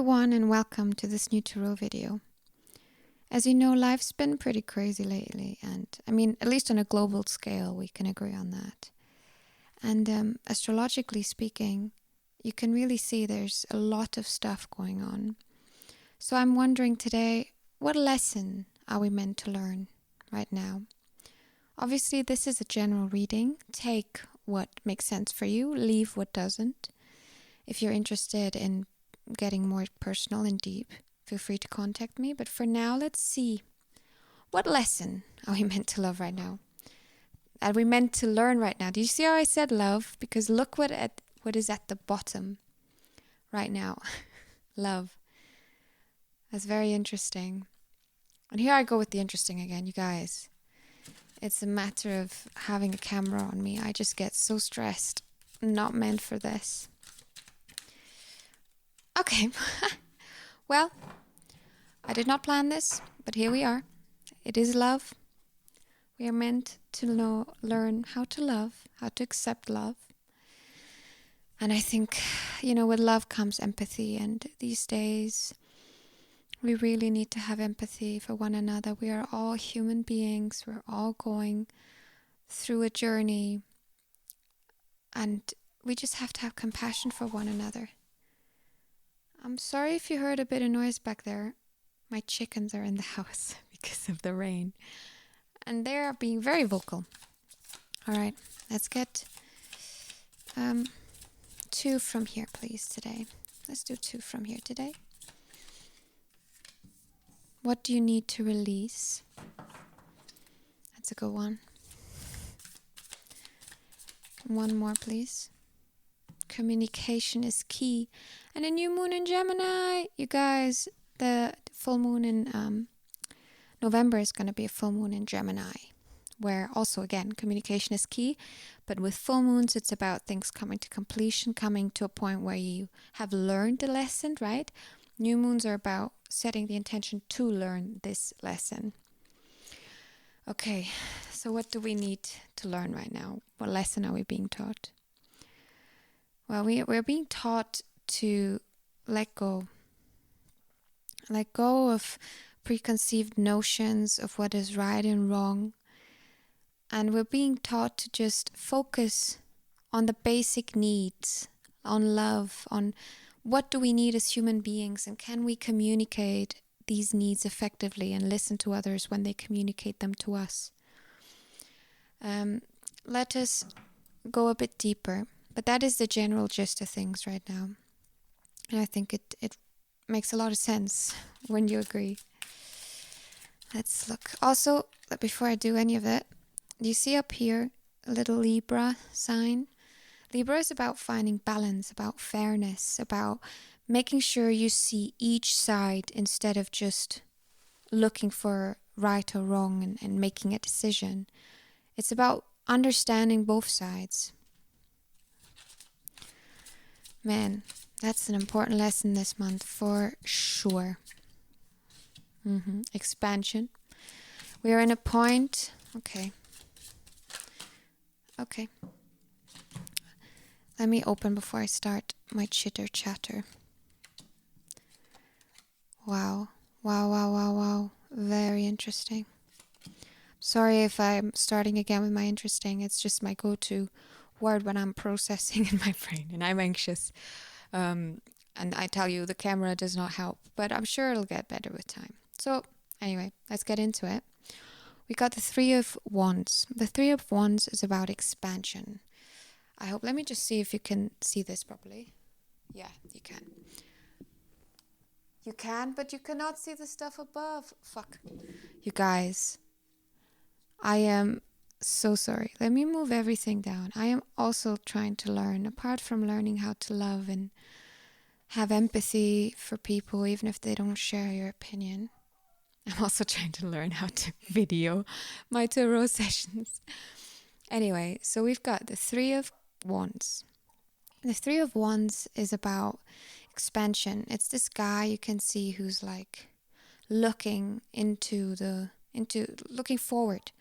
everyone and welcome to this new tarot video. As you know, life's been pretty crazy lately, and at least on a global scale, we can agree on that. And astrologically speaking, you can really see there's a lot of stuff going on. So I'm wondering today, what lesson are we meant to learn right now? Obviously, this is a general reading. Take what makes sense for you, leave what doesn't. If you're interested in getting more personal and deep, feel free to contact me. But for now, let's see. What lesson are we meant to love right now? Are we meant to learn right now? Do you see how I said love? Because look what is at the bottom right now. Love. That's very interesting. And here I go with the interesting again, you guys. It's a matter of having a camera on me. I just get so stressed. Not meant for this. Okay. Well, I did not plan this, but here we are. It is love. We are meant to learn how to love, how to accept love. And I think, with love comes empathy. And these days, we really need to have empathy for one another. We are all human beings. We're all going through a journey. And we just have to have compassion for one another. I'm sorry if you heard a bit of noise back there. My chickens are in the house because of the rain. And they are being very vocal. All right, let's get 2 from here, please, today. Let's do 2 from here today. What do you need to release? That's a good one. One more, please. Communication is key. And a new moon in Gemini. You guys, the full moon in November is going to be a full moon in Gemini, where also, again, communication is key. But with full moons, it's about things coming to completion, coming to a point where you have learned the lesson, right? New moons are about setting the intention to learn this lesson. Okay, so what do we need to learn right now? What lesson are we being taught? Well, we're being taught to let go. Let go of preconceived notions of what is right and wrong. And we're being taught to just focus on the basic needs, on love, on what do we need as human beings, and can we communicate these needs effectively and listen to others when they communicate them to us. Let us go a bit deeper. But that is the general gist of things right now. And I think it makes a lot of sense when you agree. Let's look. Also, before I do any of it, do you see up here a little Libra sign? Libra is about finding balance, about fairness, about making sure you see each side instead of just looking for right or wrong and making a decision. It's about understanding both sides. Man, that's an important lesson this month for sure. Expansion. We are in a point. Okay. Let me open before I start my chitter chatter. Wow. Very interesting. Sorry if I'm starting again with my interesting. It's just my go-to word when I'm processing in my brain and I'm anxious. And I tell you, the camera does not help, but I'm sure it'll get better with time. So anyway, let's get into it. We got the 3 of Wands. The 3 of Wands is about expansion. Let me just see if you can see this properly. Yeah, you can. You can, but you cannot see the stuff above. Fuck. You guys, I am so sorry. Let me move everything down. I am also trying to learn, apart from learning how to love and have empathy for people, even if they don't share your opinion. I'm also trying to learn how to video my tarot sessions. Anyway, so we've got the 3 of Wands. The 3 of Wands is about expansion. It's this guy you can see who's like looking looking forward.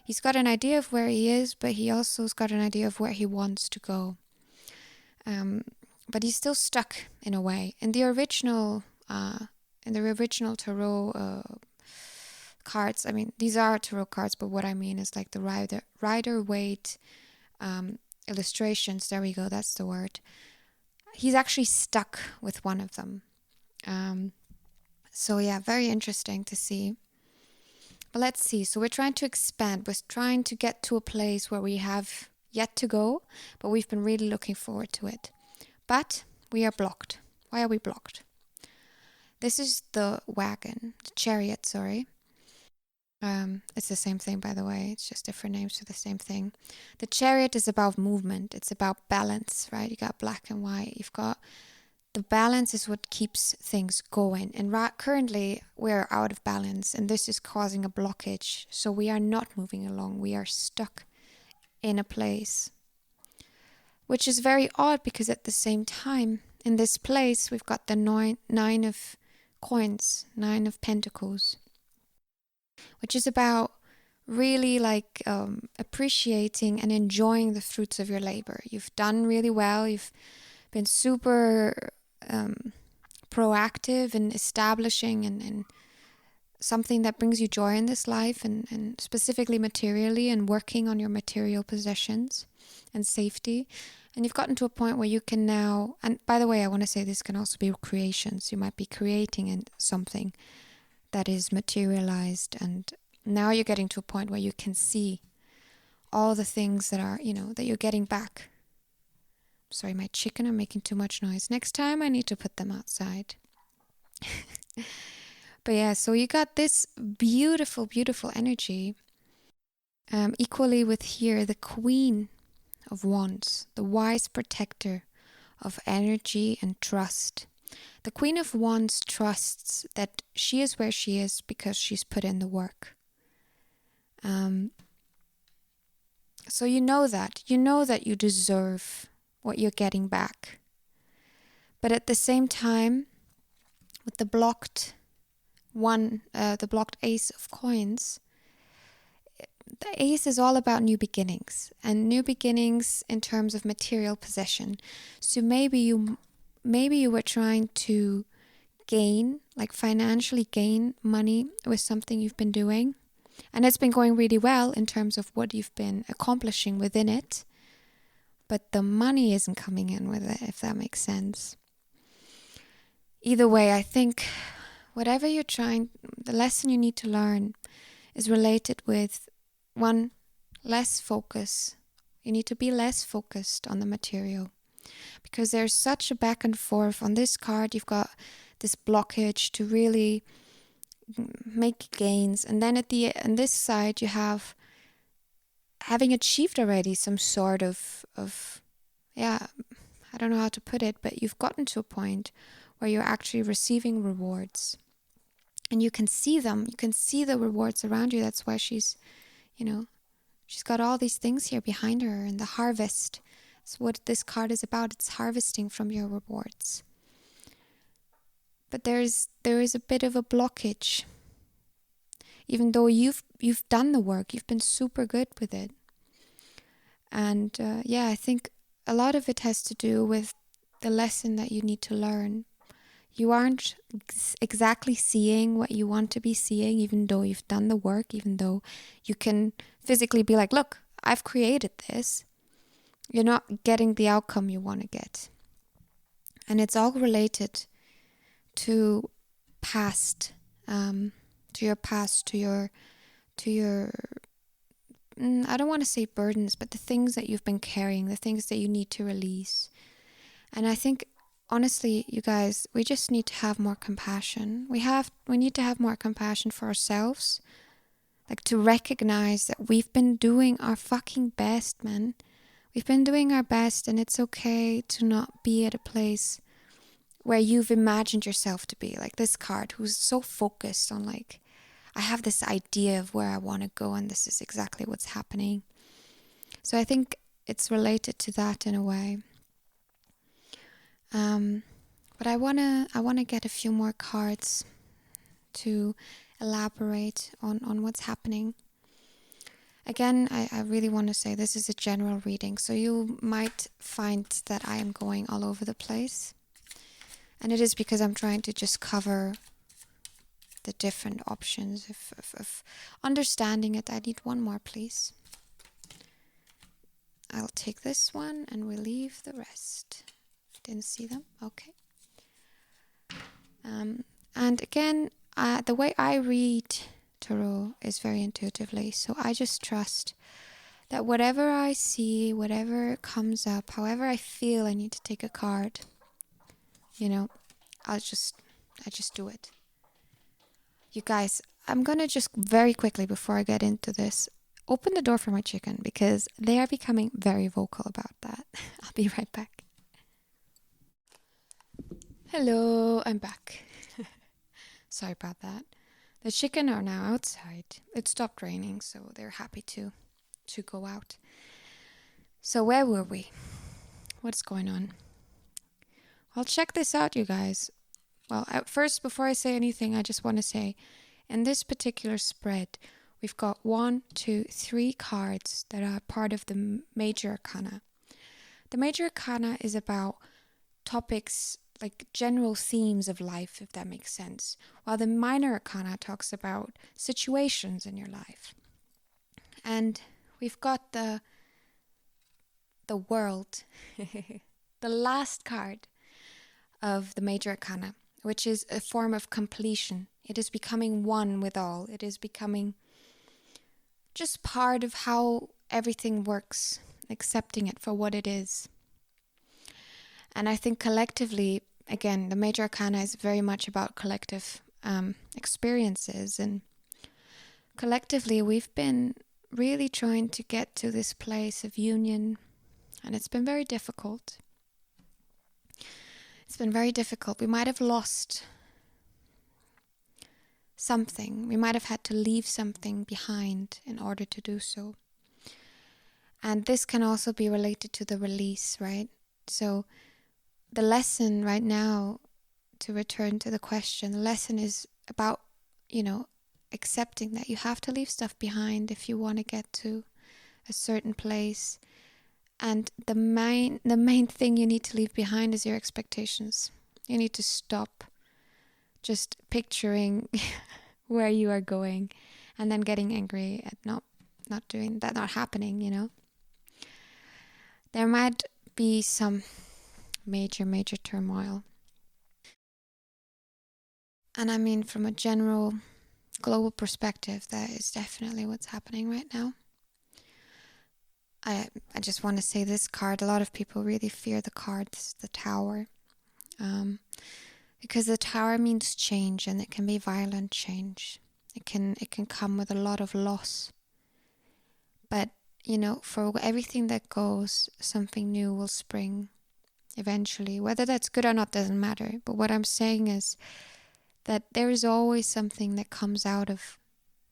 He's got an idea of where he is, but he also has got an idea of where he wants to go. but he's still stuck in a way. In the original tarot cards, I mean, these are tarot cards, but what I mean is like the Rider-Waite illustrations. There we go, that's the word. He's actually stuck with one of them. So yeah, very interesting to see. But let's see. So we're trying to expand. We're trying to get to a place where we have yet to go, but we've been really looking forward to it. But we are blocked. Why are we blocked? This is the chariot, sorry. It's the same thing, by the way. It's just different names for the same thing. The chariot is about movement. It's about balance, right? You got black and white. You've got the balance is what keeps things going. And currently we're out of balance, and this is causing a blockage. So we are not moving along. We are stuck in a place, which is very odd because at the same time, in this place, we've got the nine of coins, 9 of pentacles, which is about really like appreciating and enjoying the fruits of your labor. You've done really well. You've been super proactive in establishing and something that brings you joy in this life, and specifically materially, and working on your material possessions and safety. And you've gotten to a point where you can now, and by the way, I want to say this can also be creations. You might be creating something that is materialized, and now you're getting to a point where you can see all the things that are, that you're getting back. Sorry, my chicken are making too much noise. Next time I need to put them outside. But yeah, so you got this beautiful, beautiful energy. Equally with here, the Queen of Wands, the wise protector of energy and trust. The Queen of Wands trusts that she is where she is because she's put in the work. So you know that you deserve what you're getting back. But at the same time, with the blocked ace of coins, the ace is all about new beginnings, and new beginnings in terms of material possession. So maybe you were trying to financially gain money with something you've been doing, and it's been going really well in terms of what you've been accomplishing within it, but the money isn't coming in with it, if that makes sense. Either way, I think whatever you're trying, the lesson you need to learn is related with, one, less focus. You need to be less focused on the material, because there's such a back and forth. On this card, you've got this blockage to really make gains, and then on this side you have having achieved already some sort of I don't know how to put it, but you've gotten to a point where you're actually receiving rewards, and you can see them. You can see the rewards around you. That's why she's got all these things here behind her, and the harvest. That's what this card is about. It's harvesting from your rewards. But there is a bit of a blockage. Even though you've done the work, you've been super good with it. And I think a lot of it has to do with the lesson that you need to learn. You aren't exactly seeing what you want to be seeing, even though you've done the work, even though you can physically be like, look, I've created this. You're not getting the outcome you want to get. And it's all related to past, to your past, to your I don't want to say burdens, but the things that you've been carrying, the things that you need to release. And I think, honestly, you guys, we just need to have more compassion. We need to have more compassion for ourselves. Like, to recognize that we've been doing our fucking best, man. We've been doing our best, and it's okay to not be at a place where you've imagined yourself to be. Like this card, who's so focused on I have this idea of where I want to go, and this is exactly what's happening. So I think it's related to that in a way. But I wanna get a few more cards to elaborate on what's happening. Again, I really want to say this is a general reading, so you might find that I am going all over the place. And it is because I'm trying to just cover the different options of understanding it. I need one more, please. I'll take this one and we'll leave the rest. Didn't see them? Okay. And again, the way I read tarot is very intuitively. So I just trust that whatever I see, whatever comes up, however I feel I need to take a card, I just do it. You guys, I'm going to just very quickly, before I get into this, open the door for my chicken because they are becoming very vocal about that. I'll be right back. Hello, I'm back. Sorry about that. The chicken are now outside. It stopped raining, so they're happy to go out. So where were we? What's going on? Well, check this out, you guys. Well, first, before I say anything, I just want to say, in this particular spread, we've got 1, 2, 3 cards that are part of the major arcana. The major arcana is about topics like general themes of life, if that makes sense, while the minor arcana talks about situations in your life. And we've got the world, the last card of the major arcana, which is a form of completion. It is becoming one with all. It is becoming just part of how everything works, accepting it for what it is. And I think collectively, again, the major arcana is very much about collective experiences. And collectively, we've been really trying to get to this place of union. And it's been very difficult. It's been very difficult. We might have lost something. We might have had to leave something behind in order to do so. And this can also be related to the release, right? So the lesson right now, to return to the question, the lesson is about, accepting that you have to leave stuff behind if you want to get to a certain place. And the main thing you need to leave behind is your expectations. You need to stop just picturing where you are going and then getting angry at not doing that, not happening, There might be some major turmoil. And I mean, from a general global perspective, that is definitely what's happening right now. I just want to say this card, a lot of people really fear the cards, the Tower. Because the Tower means change, and it can be violent change. It can come with a lot of loss. But, for everything that goes, something new will spring eventually. Whether that's good or not doesn't matter. But what I'm saying is that there is always something that comes out of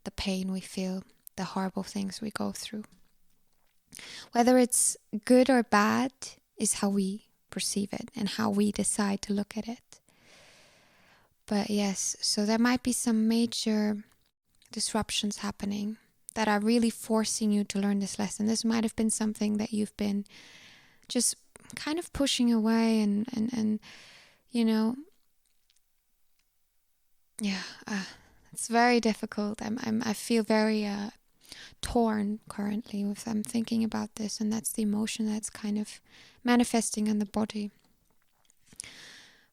the pain we feel, the horrible things we go through. Whether it's good or bad is how we perceive it and how we decide to look at it. But yes, so there might be some major disruptions happening that are really forcing you to learn this lesson. This might have been something that you've been just kind of pushing away and it's very difficult. I feel very torn currently with I'm thinking about this, and that's the emotion that's kind of manifesting in the body.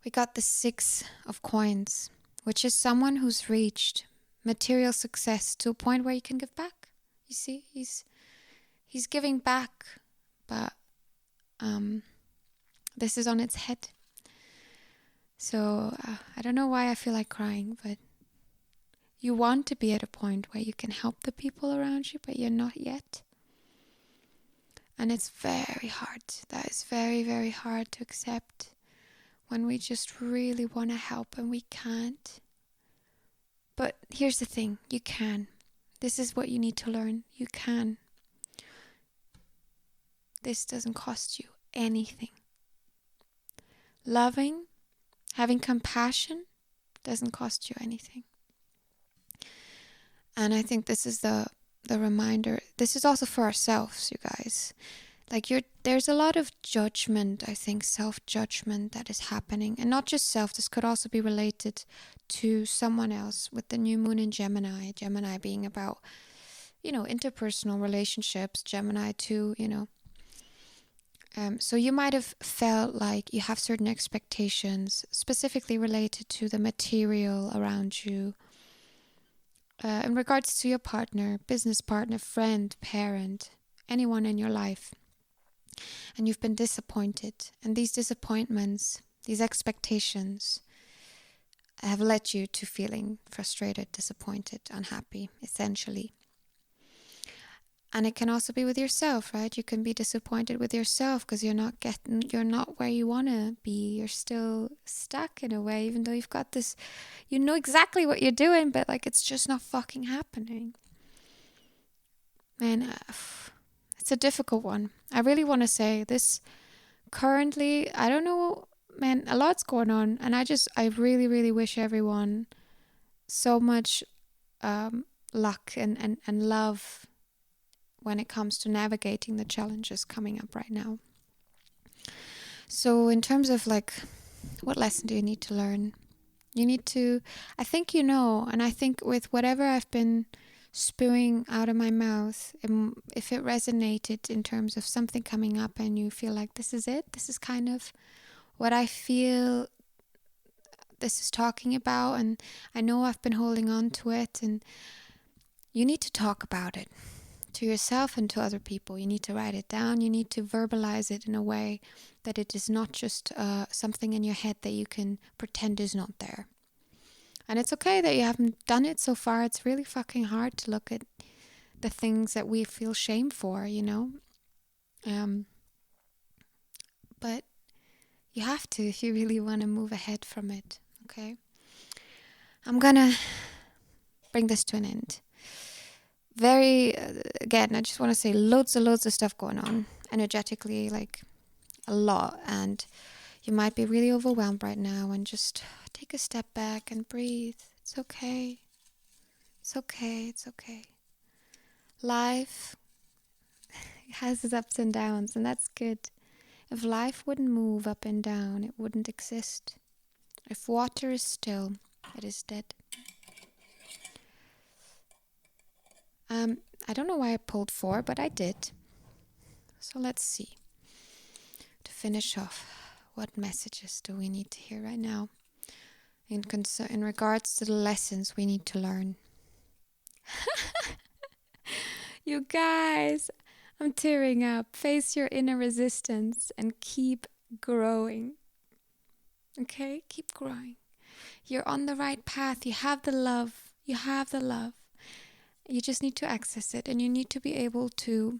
We got the 6 of Coins, which is someone who's reached material success to a point where he can give back. You see, he's giving back, but this is on its head. So I don't know why I feel like crying, but you want to be at a point where you can help the people around you, but you're not yet. And it's very hard. That is very, very hard to accept when we just really want to help and we can't. But here's the thing, you can. This is what you need to learn. You can. This doesn't cost you anything. Loving, having compassion doesn't cost you anything. And I think this is the the reminder. This is also for ourselves, you guys. Like there's a lot of judgment, I think, self-judgment that is happening. And not just self, this could also be related to someone else with the new moon in Gemini. Gemini being about, interpersonal relationships. Gemini too, So you might have felt like you have certain expectations specifically related to the material around you. In regards to your partner, business partner, friend, parent, anyone in your life. And you've been disappointed. And these disappointments, these expectations have led you to feeling frustrated, disappointed, unhappy, essentially. And it can also be with yourself, right? You can be disappointed with yourself because you're not where you want to be. You're still stuck in a way, even though you've got this, you know exactly what you're doing, but like it's just not fucking happening. Man, it's a difficult one. I really want to say this currently, I don't know, man, a lot's going on. And I really, really wish everyone so much luck and love when it comes to navigating the challenges coming up right now. So in terms of like, what lesson do you need to learn? You need to, I think and I think with whatever I've been spewing out of my mouth, if it resonated in terms of something coming up and you feel like this is it, this is kind of what I feel this is talking about, and I know I've been holding on to it, and you need to talk about it to yourself and to other people. You need to write it down. You need to verbalize it in a way that it is not just something in your head that you can pretend is not there. And it's okay that you haven't done it so far. It's really fucking hard to look at the things that we feel shame for, But you have to if you really want to move ahead from it, okay? I'm gonna bring this to an end. Again, I just want to say loads of stuff going on energetically, like a lot, and you might be really overwhelmed right now, and just take a step back and breathe. It's okay. It's okay. It's okay. Life has its ups and downs, and that's good. If life wouldn't move up and down, it wouldn't exist. If water is still, it is dead. I don't know why I pulled 4, but I did. So let's see. To finish off, what messages do we need to hear right now in regards to the lessons we need to learn? You guys, I'm tearing up. Face your inner resistance and keep growing. Okay? Keep growing. You're on the right path. You have the love. You just need to access it, and you need to be able to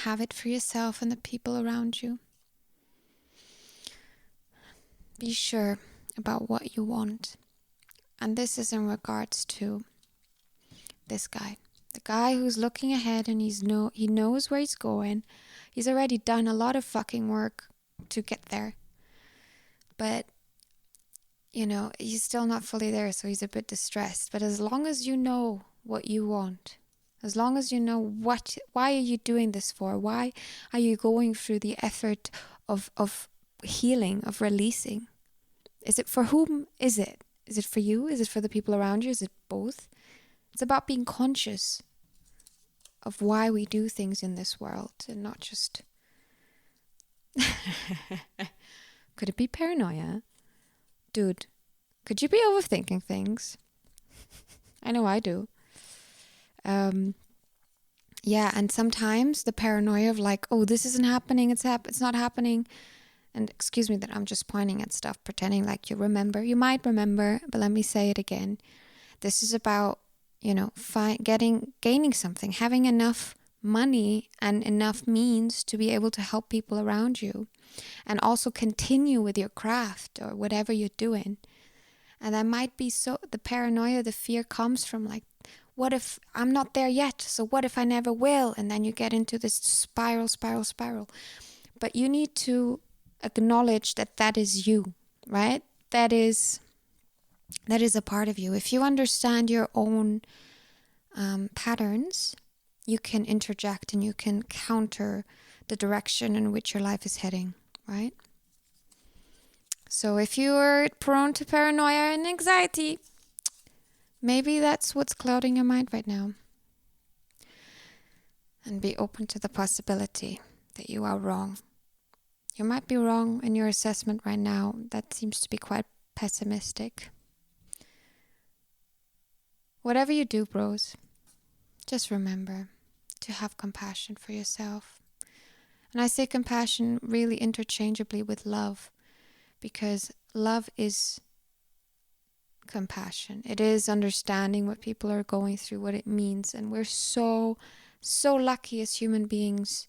have it for yourself and the people around you. Be sure about what you want. And this is in regards to this guy. The guy who's looking ahead and he knows where he's going. He's already done a lot of fucking work to get there. But, he's still not fully there, so he's a bit distressed. But as long as you know what you want, as long as you know why are you doing this for? Why are you going through the effort of healing, of releasing? Is it for whom is it? Is it for you? Is it for the people around you? Is it both? It's about being conscious of why we do things in this world and not just... Could it be paranoia? Dude, could you be overthinking things? I know I do. Yeah, and sometimes the paranoia of like, oh, this isn't happening, it's not happening. And excuse me that I'm just pointing at stuff, pretending like you remember. You might remember, but let me say it again. This is about, gaining something, having enough money and enough means to be able to help people around you, and also continue with your craft or whatever you're doing. And that might be the paranoia, the fear comes from like, what if I'm not there yet? So what if I never will? And then you get into this spiral. But you need to acknowledge that is you, right? That is a part of you. If you understand your own patterns, you can interject and you can counter the direction in which your life is heading, right? So if you're prone to paranoia and anxiety, maybe that's what's clouding your mind right now. And be open to the possibility that you are wrong. You might be wrong in your assessment right now. That seems to be quite pessimistic. Whatever you do, bros, just remember to have compassion for yourself. And I say compassion really interchangeably with love, because love is compassion. It is understanding what people are going through, what it means. And we're so lucky as human beings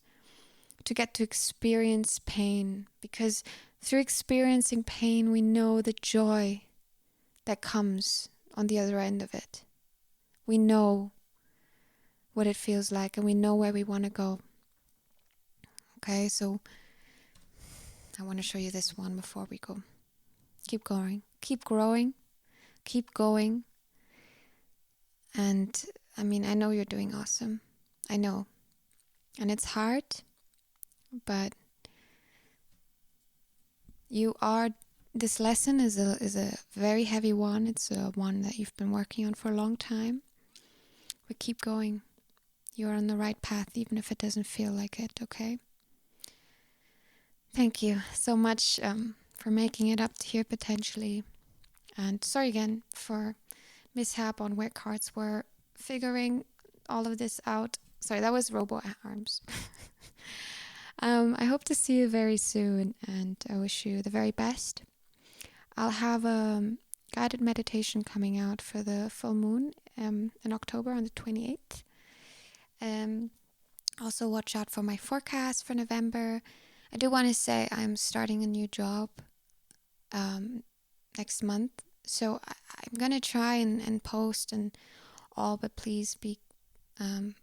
to get to experience pain, because through experiencing pain, we know the joy that comes on the other end of it. We know what it feels like and we know where we want to go. Okay, so I want to show you this one before we go. Keep going, keep growing, keep going. And I mean, I know you're doing awesome. I know. And it's hard, but this lesson is a very heavy one. It's one that you've been working on for a long time. But keep going. You're on the right path, even if it doesn't feel like it, okay? Thank you so much for making it up to here potentially. And sorry again for mishap on where cards were, figuring all of this out. Sorry, that was Robo Arms. I hope to see you very soon, and I wish you the very best. I'll have a guided meditation coming out for the full moon in October on the 28th. Also watch out for my forecast for November. I do want to say I'm starting a new job next month. So I'm going to try and post and all, but please be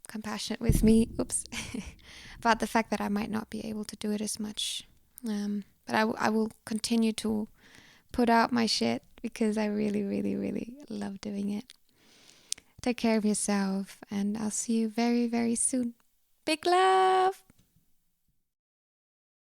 compassionate with me. Oops. About the fact that I might not be able to do it as much. But I will continue to put out my shit because I really, really, really love doing it. Take care of yourself, and I'll see you very, very soon. Big love!